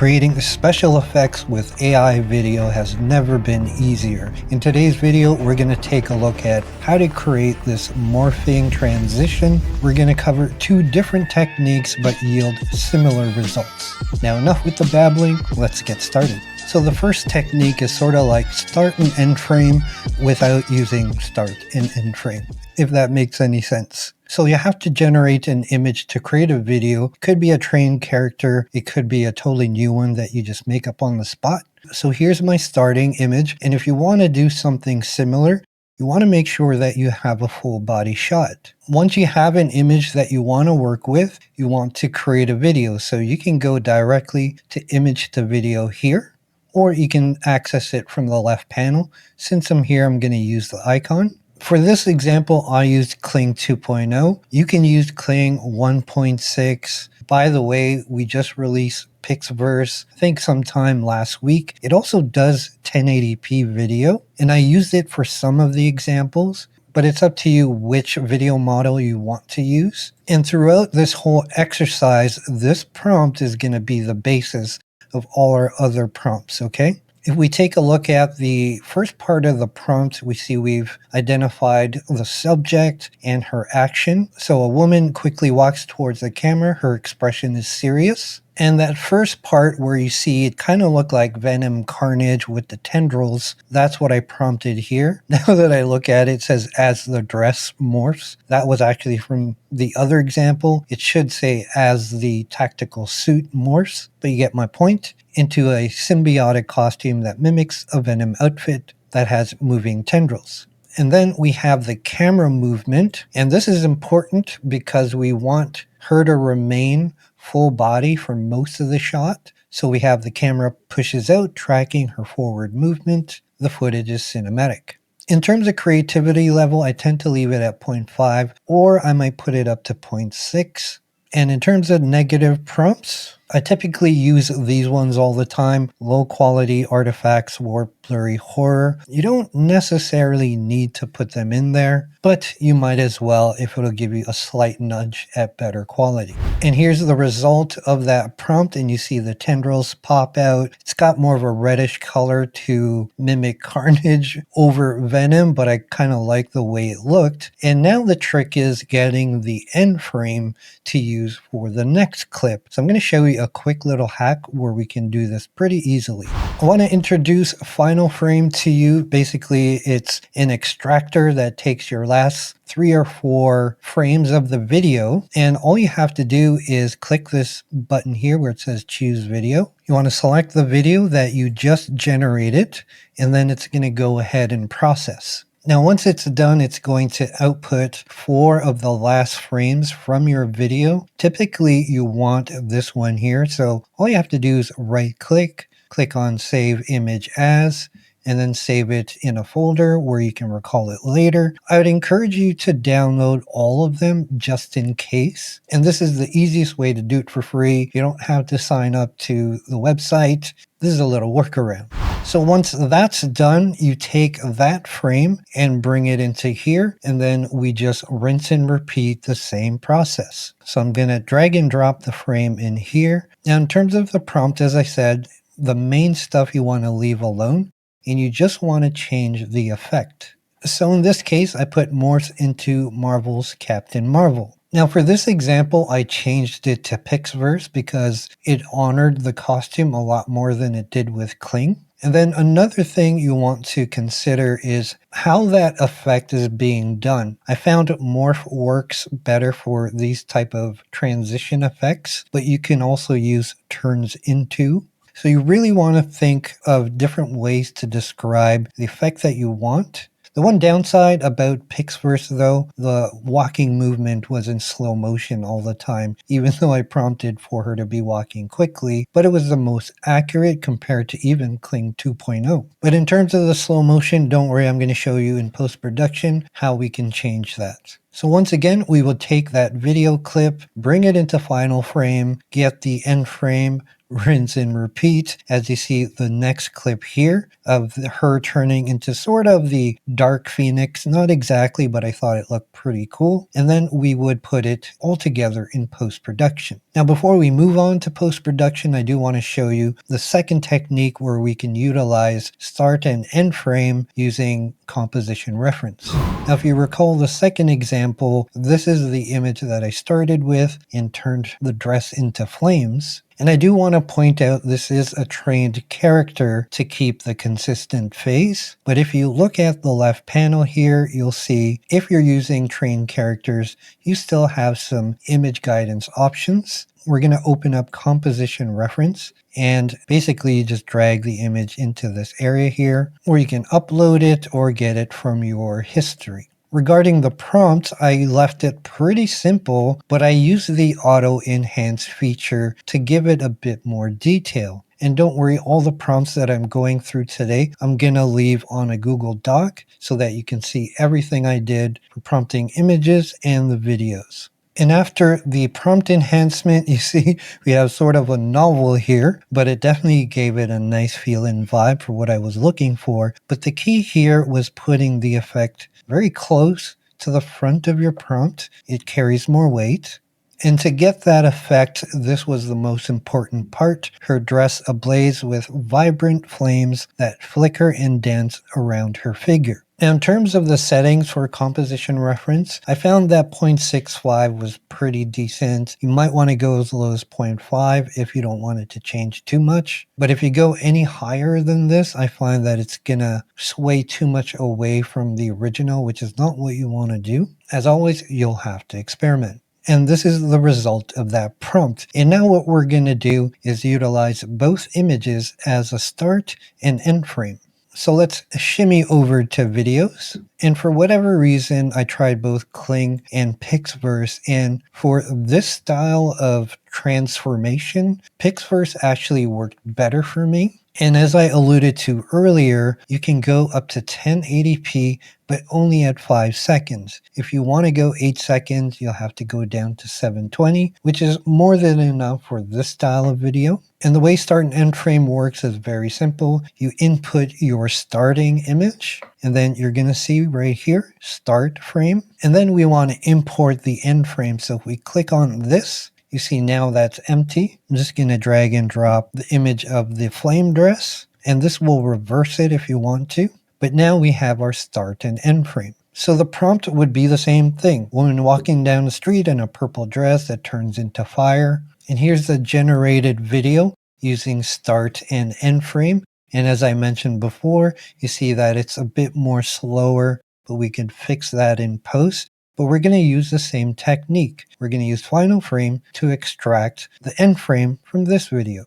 Creating special effects with AI video has never been easier. In today's video, we're going to take a look at how to create this morphing transition. We're going to cover two different techniques but yield similar results. Now enough with the babbling, let's get started. So the first technique is sort of like start and end frame without using start and end frame, if that makes any sense. So you have to generate an image to create a video. It could be a trained character. It could be a totally new one that you just make up on the spot. So here's my starting image. And if you want to do something similar, you want to make sure that you have a full body shot. Once you have an image that you want to work with, you want to create a video. So you can go directly to image to video here, or you can access it from the left panel. Since I'm here, I'm going to use the icon. For this example, I used Kling 2.0. You can use Kling 1.6. By the way, we just released Pixverse, I think sometime last week. It also does 1080p video, and I used it for some of the examples, but it's up to you which video model you want to use. And throughout this whole exercise, this prompt is going to be the basis of all our other prompts, okay? If we take a look at the first part of the prompt, we see we've identified the subject and her action. So a woman quickly walks towards the camera. Her expression is serious. And that first part where you see it kind of look like Venom Carnage with the tendrils, that's what I prompted here. Now that I look at it, it says as the dress morphs. That was actually from the other example. It should say as the tactical suit morphs, but you get my point. Into a symbiotic costume that mimics a Venom outfit that has moving tendrils. And then we have the camera movement, and this is important because we want her to remain full body for most of the shot. So we have the camera pushes out, tracking her forward movement. The footage is cinematic. In terms of creativity level, I tend to leave it at 0.5, or I might put it up to 0.6. And in terms of negative prompts, I typically use these ones all the time. Low quality artifacts, warp, blurry, horror. You don't necessarily need to put them in there, but you might as well if it'll give you a slight nudge at better quality. And here's the result of that prompt, and you see the tendrils pop out. It's got more of a reddish color to mimic Carnage over Venom, but I kind of like the way it looked. And now the trick is getting the end frame to use for the next clip. So I'm going to show you a quick little hack where we can do this pretty easily. I want to introduce Final Frame to you. Basically, it's an extractor that takes your last 3 or 4 frames of the video, and all you have to do is click this button here where it says choose video. You want to select the video that you just generated, and then it's going to go ahead and process. Now, once it's done, it's going to output 4 of the last frames from your video. Typically, you want this one here. So all you have to do is right click on Save Image As, and then save it in a folder where you can recall it later. I would encourage you to download all of them just in case. And this is the easiest way to do it for free. You don't have to sign up to the website. This is a little workaround. So once that's done, you take that frame and bring it into here, and then we just rinse and repeat the same process. So I'm going to drag and drop the frame in here. Now, in terms of the prompt, as I said, the main stuff you want to leave alone, and you just want to change the effect. So in this case, I put morphs into Marvel's Captain Marvel. Now for this example, I changed it to Pixverse because it honored the costume a lot more than it did with Kling. And then another thing you want to consider is how that effect is being done. I found morph works better for these type of transition effects, but you can also use turns into. So you really want to think of different ways to describe the effect that you want. The one downside about Pixverse, though, the walking movement was in slow motion all the time, even though I prompted for her to be walking quickly, but it was the most accurate compared to even Kling 2.0. But in terms of the slow motion, don't worry, I'm going to show you in post-production how we can change that. So once again, we will take that video clip, bring it into Final Frame, get the end frame, rinse and repeat, as you see the next clip here of her turning into sort of the dark phoenix. Not exactly, but I thought it looked pretty cool. And then we would put it all together in post-production. Now, before we move on to post-production, I do want to show you the second technique where we can utilize start and end frame using composition reference. Now, if you recall the second example, this is the image that I started with and turned the dress into flames. And I do want to point out this is a trained character to keep the consistent face. But if you look at the left panel here, you'll see if you're using trained characters, you still have some image guidance options. We're going to open up composition reference and basically you just drag the image into this area here, or you can upload it or get it from your history. Regarding the prompt, I left it pretty simple, but I used the auto enhance feature to give it a bit more detail. And don't worry, all the prompts that I'm going through today, I'm going to leave on a Google Doc so that you can see everything I did for prompting images and the videos. And after the prompt enhancement, you see we have sort of a novel here, but it definitely gave it a nice feel and vibe for what I was looking for. But the key here was putting the effect very close to the front of your prompt. It carries more weight. And to get that effect, this was the most important part. Her dress ablaze with vibrant flames that flicker and dance around her figure. Now, in terms of the settings for composition reference, I found that 0.65 was pretty decent. You might want to go as low as 0.5 if you don't want it to change too much. But if you go any higher than this, I find that it's gonna sway too much away from the original, which is not what you want to do. As always, you'll have to experiment. And this is the result of that prompt. And now what we're going to do is utilize both images as a start and end frame. So let's shimmy over to videos. And for whatever reason, I tried both Kling and Pixverse. And for this style of transformation, Pixverse actually worked better for me. And as I alluded to earlier, you can go up to 1080p, but only at 5 seconds. If you want to go 8 seconds, you'll have to go down to 720, which is more than enough for this style of video. And the way start and end frame works is very simple. You input your starting image, and then you're going to see right here, start frame. And then we want to import the end frame. So if we click on this, you see now that's empty. I'm just going to drag and drop the image of the flame dress, and this will reverse it if you want to. But now we have our start and end frame. So the prompt would be the same thing. Woman walking down the street in a purple dress that turns into fire. And here's the generated video using start and end frame. And as I mentioned before, you see that it's a bit more slower, but we can fix that in post. But we're going to use the same technique. We're going to use final frame to extract the end frame from this video.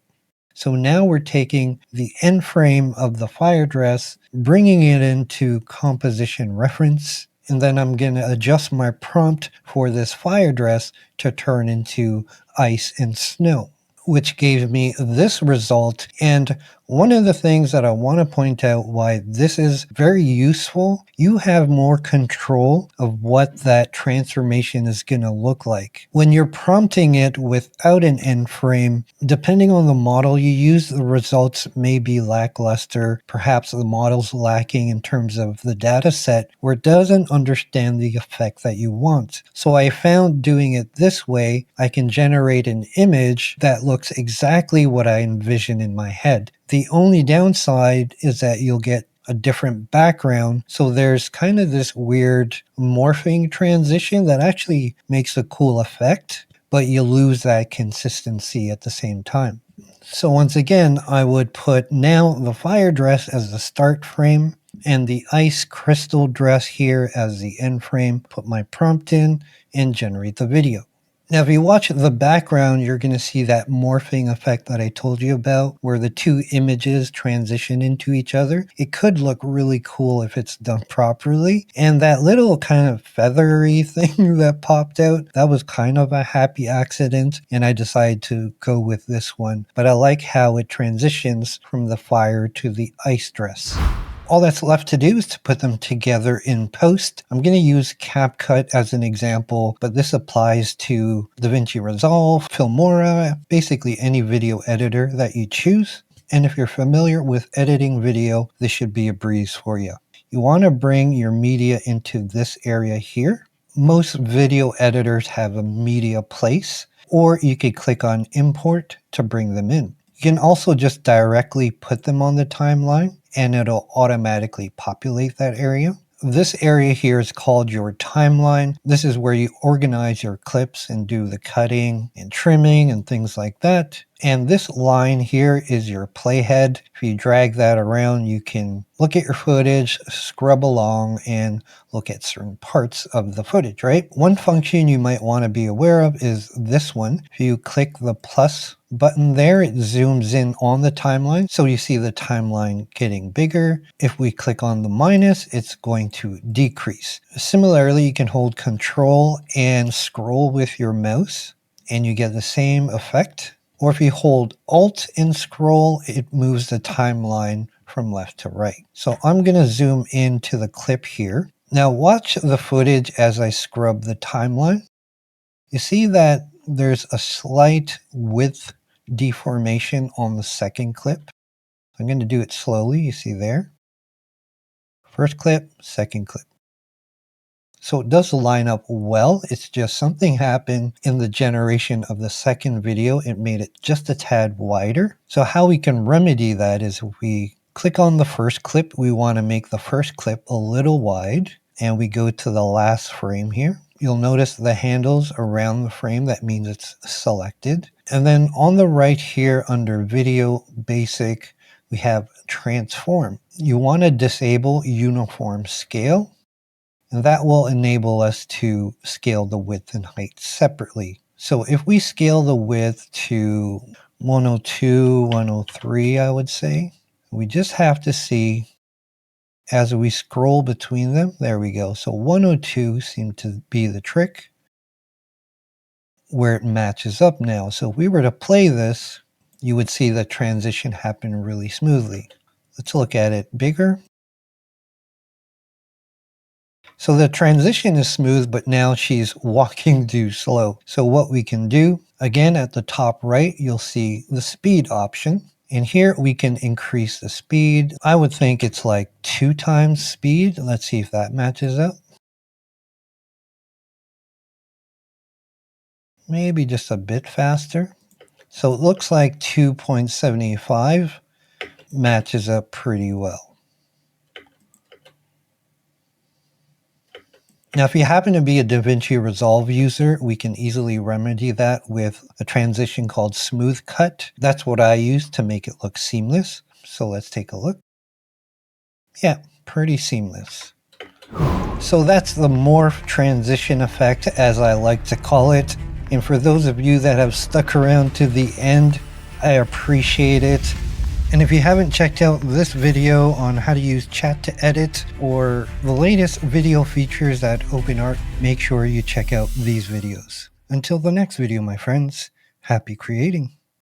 So now we're taking the end frame of the fire dress, bringing it into composition reference, and then I'm going to adjust my prompt for this fire dress to turn into ice and snow, which gave me this result. And one of the things that I want to point out why this is very useful, you have more control of what that transformation is going to look like. When you're prompting it without an end frame, depending on the model you use, the results may be lackluster. Perhaps the model's lacking in terms of the data set where it doesn't understand the effect that you want. So I found doing it this way, I can generate an image that looks exactly what I envision in my head. The only downside is that you'll get a different background. So there's kind of this weird morphing transition that actually makes a cool effect, but you lose that consistency at the same time. So once again, I would put now the fire dress as the start frame and the ice crystal dress here as the end frame, put my prompt in and generate the video. Now, if you watch the background, you're going to see that morphing effect that I told you about, where the two images transition into each other. It could look really cool if it's done properly. And that little kind of feathery thing that popped out, that was kind of a happy accident, and I decided to go with this one. But I like how it transitions from the fire to the ice dress. All that's left to do is to put them together in post. I'm going to use CapCut as an example, but this applies to DaVinci Resolve, Filmora, basically any video editor that you choose. And if you're familiar with editing video, this should be a breeze for you. You want to bring your media into this area here. Most video editors have a media place, or you could click on import to bring them in. You can also just directly put them on the timeline and it'll automatically populate that area. This area here is called your timeline. This is where you organize your clips and do the cutting and trimming and things like that. And this line here is your playhead. If you drag that around, you can look at your footage, scrub along, and look at certain parts of the footage, right? One function you might want to be aware of is this one. If you click the plus button there, it zooms in on the timeline. So you see the timeline getting bigger. If we click on the minus, it's going to decrease. Similarly, you can hold Control and scroll with your mouse and you get the same effect. Or if you hold Alt and scroll, it moves the timeline from left to right. So I'm going to zoom into the clip here. Now watch the footage as I scrub the timeline. You see that there's a slight width deformation on the second clip. I'm going to do it slowly. You see there. First clip, second clip. So it does line up well. It's just something happened in the generation of the second video. It made it just a tad wider. So how we can remedy that is if we click on the first clip, we want to make the first clip a little wide. And we go to the last frame here. You'll notice the handles around the frame. That means it's selected. And then on the right here under Video Basic, we have Transform. You want to disable Uniform Scale. And that will enable us to scale the width and height separately. So if we scale the width to 102, 103, I would say, we just have to see as we scroll between them, there we go. So 102 seemed to be the trick where it matches up now. So if we were to play this, you would see the transition happen really smoothly. Let's look at it bigger. So the transition is smooth, but now she's walking too slow. So what we can do, again, at the top right, you'll see the speed option. And here we can increase the speed. I would think it's like 2 times speed. Let's see if that matches up. Maybe just a bit faster. So it looks like 2.75 matches up pretty well. Now, if you happen to be a DaVinci Resolve user, we can easily remedy that with a transition called Smooth Cut. That's what I use to make it look seamless. So let's take a look. Yeah, pretty seamless. So that's the morph transition effect, as I like to call it. And for those of you that have stuck around to the end, I appreciate it. And if you haven't checked out this video on how to use chat to edit or the latest video features at OpenArt, make sure you check out these videos. Until the next video, my friends, happy creating.